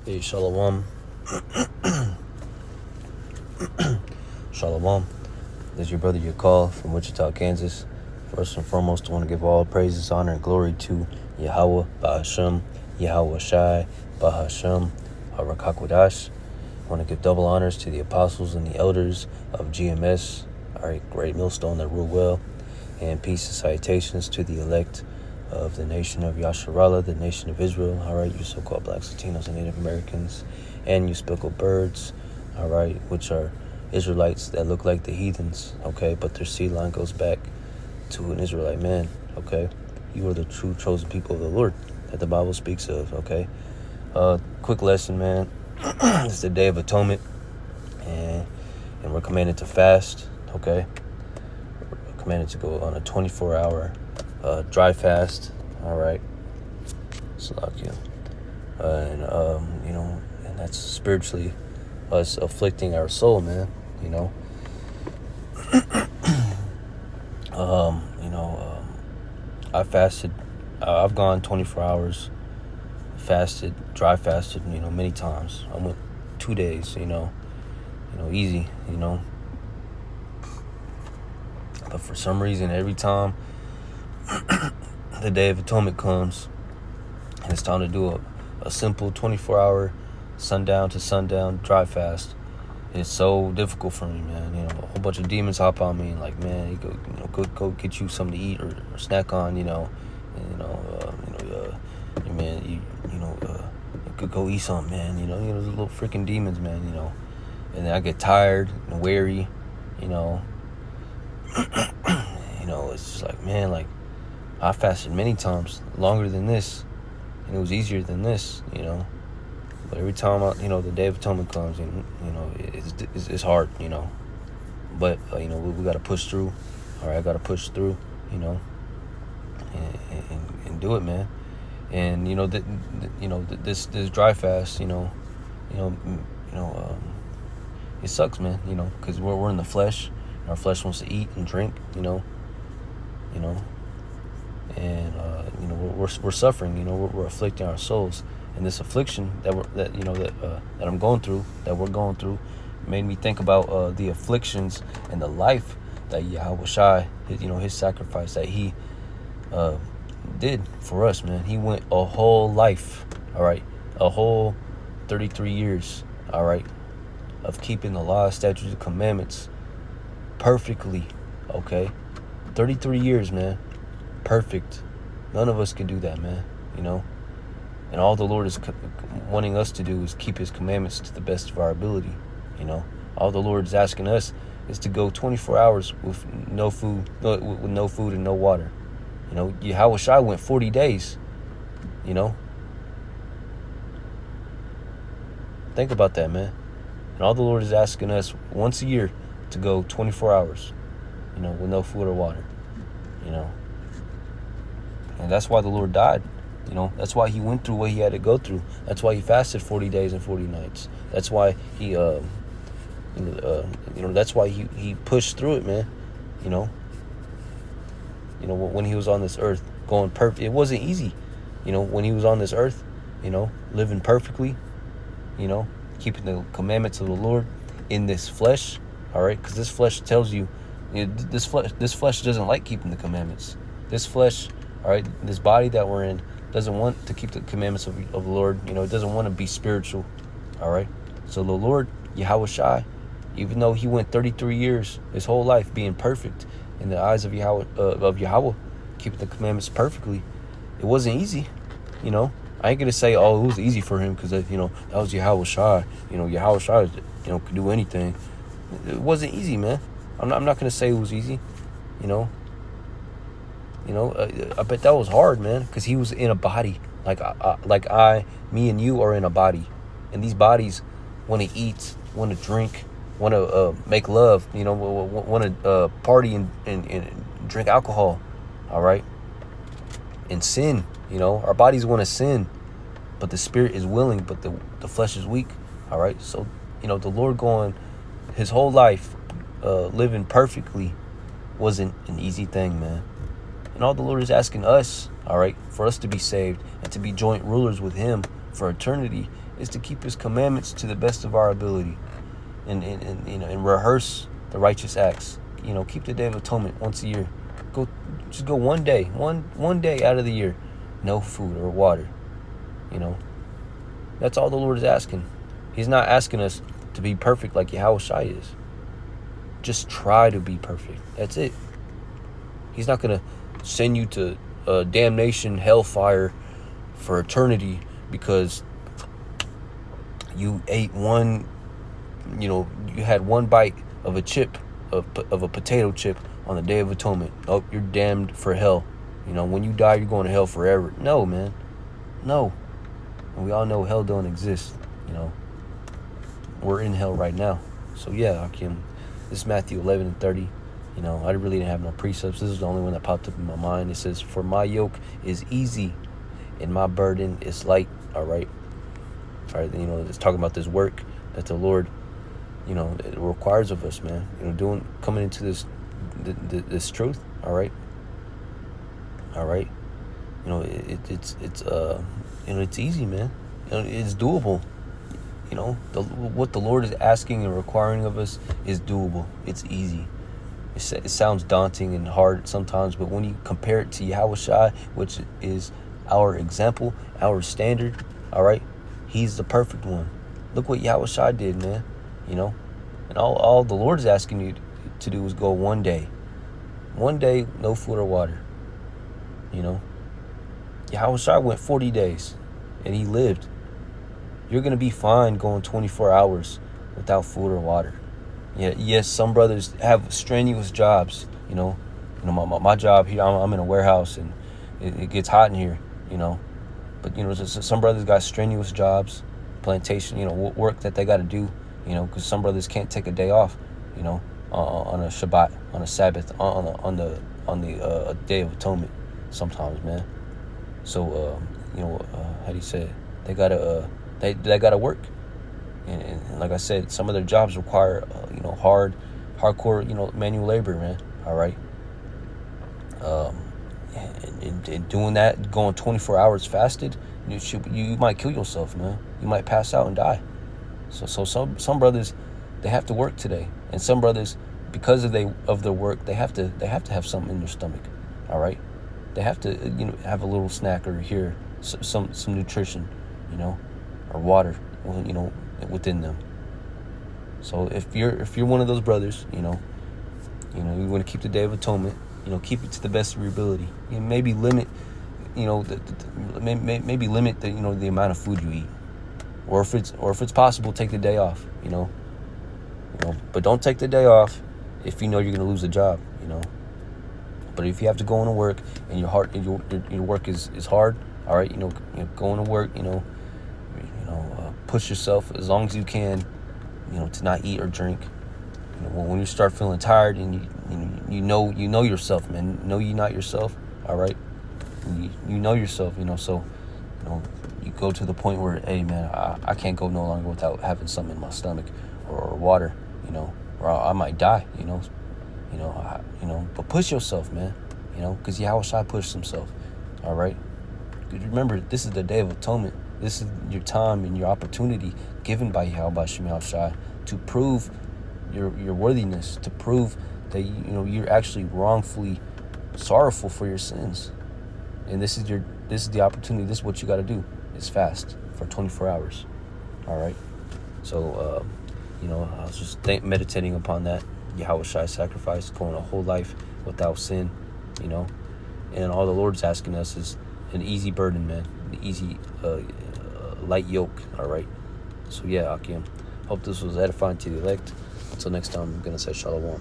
Hey, Shalom. Shalom. This is your brother Yakal from Wichita, Kansas. First and foremost, I want to give all praises, honor, and glory to Yahweh, Bahashem, Yahawashi, Bahashem, Harakakwadash. I want to give double honors to the apostles and the elders of GMS, our great millstone that rule well, and peace and salutations to the elect of the nation of Yasharallah, the nation of Israel, all right, you so-called blacks, Latinos, and Native Americans, and you speckled birds, all right, which are Israelites that look like the heathens, okay, but their seed line goes back to an Israelite man, okay. You are the true chosen people of the Lord that the Bible speaks of, okay. Quick lesson, man. It's the Day of Atonement, and we're commanded to fast, okay. We're commanded to go on a 24-hour dry fast, all right. Salakia. And that's spiritually us afflicting our soul, man. I fasted. I've gone 24 hours, fasted, dry fasted, many times. I went 2 days, easy, But for some reason, every time the Day of Atonement comes, and it's time to do a simple 24-hour sundown to sundown dry fast, it's so difficult for me, man. A whole bunch of demons hop on me and like, man, you go get you something to eat or snack on, go eat something, man. Those little freaking demons, man. And then I get tired and weary, It's just like, man, like I fasted many times longer than this, and it was easier than this, But every time the Day of Atonement comes, and it's hard, But we got to push through. All right, I got to push through, and do it, man. And this dry fast, it sucks, man. Because we're in the flesh, and our flesh wants to eat and drink, and we're suffering, we're afflicting our souls. And this affliction that I'm going through, that we're going through, made me think about the afflictions and the life that Yahawashi, his sacrifice that he did for us, man. He went a whole life, all right, a whole 33 years, all right, of keeping the law, statutes, and commandments perfectly, okay. 33 years, man, perfect. None of us can do that, man, And all the Lord is wanting us to do is keep his commandments to the best of our ability, All the Lord is asking us is to go 24 hours with no food and no water. Yahawashi went 40 days, Think about that, man. And all the Lord is asking us once a year to go 24 hours, with no food or water, And that's why the Lord died. That's why he went through what he had to go through. That's why he fasted 40 days and 40 nights. That's why he, that's why he pushed through it, man. When he was on this earth, going perfect. It wasn't easy, when he was on this earth, living perfectly, keeping the commandments of the Lord in this flesh, all right? Because this flesh tells you, this flesh doesn't like keeping the commandments. This flesh, all right, this body that we're in, doesn't want to keep the commandments of the Lord. It doesn't want to be spiritual, all right? So the Lord, Yahawashi, even though he went 33 years, his whole life being perfect in the eyes of Yahweh, keeping the commandments perfectly, it wasn't easy, I ain't gonna say, oh, it was easy for him because, that was Yahawashi. Yahawashi, could do anything. It wasn't easy, man. I'm not gonna say it was easy, I bet that was hard, man, because he was in a body me and you are in a body, and these bodies want to eat, want to drink, want to make love, want to party and drink alcohol, all right, and sin. Our bodies want to sin, but the spirit is willing, but the flesh is weak, all right. So the Lord going his whole life living perfectly wasn't an easy thing, man. And all the Lord is asking us, all right, for us to be saved and to be joint rulers with him for eternity is to keep his commandments to the best of our ability, and rehearse the righteous acts. Keep the Day of Atonement once a year. Just go one day, one day out of the year, no food or water. That's all the Lord is asking. He's not asking us to be perfect like Yahawashi is. Just try to be perfect. That's it. He's not going to send you to damnation, hellfire for eternity because you ate you had one bite of a chip, of a potato chip on the Day of Atonement. Oh, you're damned for hell. When you die, you're going to hell forever. No, man. No. And we all know hell don't exist. We're in hell right now. So yeah, this is Matthew 11:30. I really didn't have no precepts. This is the only one that popped up in my mind. It says, "For my yoke is easy and my burden is light." All right. It's talking about this work that the Lord, it requires of us, man. Coming into this truth. All right. It's easy, man. It's doable. What the Lord is asking and requiring of us is doable. It's easy. It sounds daunting and hard sometimes, but when you compare it to Yahawashi, which is our example, our standard, all right, he's the perfect one. Look what Yahawashi did, man. And all the Lord is asking you to do is go one day, no food or water. Yahawashi went 40 days, and he lived. You're going to be fine going 24 hours without food or water. Yeah, yes, some brothers have strenuous jobs. My job here, I'm in a warehouse, and it gets hot in here, But, some brothers got strenuous jobs, plantation, work that they got to do, because some brothers can't take a day off, on a Shabbat, on a Sabbath, on the Day of Atonement sometimes, man. So, how do you say it? They gotta work, and like I said, some of their jobs require hardcore manual labor, man. All right. And doing that, going 24 hours fasted, you might kill yourself, man. You might pass out and die. So some brothers, they have to work today, and some brothers, because of their work, they have to have something in their stomach. All right. They have to have a little snack or here some nutrition, or water, within them. So if you're one of those brothers, you want to keep the Day of Atonement, keep it to the best of your ability. Maybe limit, maybe limit the the amount of food you eat, or if it's possible, take the day off. But don't take the day off if you're going to lose a job. But if you have to go into work and your work is hard, all right, go into work, push yourself as long as you can, to not eat or drink. When you start feeling tired and you know yourself, man, you're not yourself, all right. You know yourself, so you go to the point where, hey, man, I can't go no longer without having something in my stomach or water, or I might die, but push yourself, man, because Yahawashi pushed himself, all right? Remember, this is the Day of Atonement. This is your time and your opportunity given by Yahawashi to prove your worthiness, to prove that you're actually wrongfully sorrowful for your sins. And this is the opportunity. This is what you got to do, is fast for 24 hours, all right? So, I was just meditating upon that. Yahawashi sacrifice, going a whole life without sin, and all the Lord's asking us is an easy burden, man, an easy, light yoke, all right? So yeah, Akim, hope this was edifying to the elect. Until next time, I'm going to say shalom.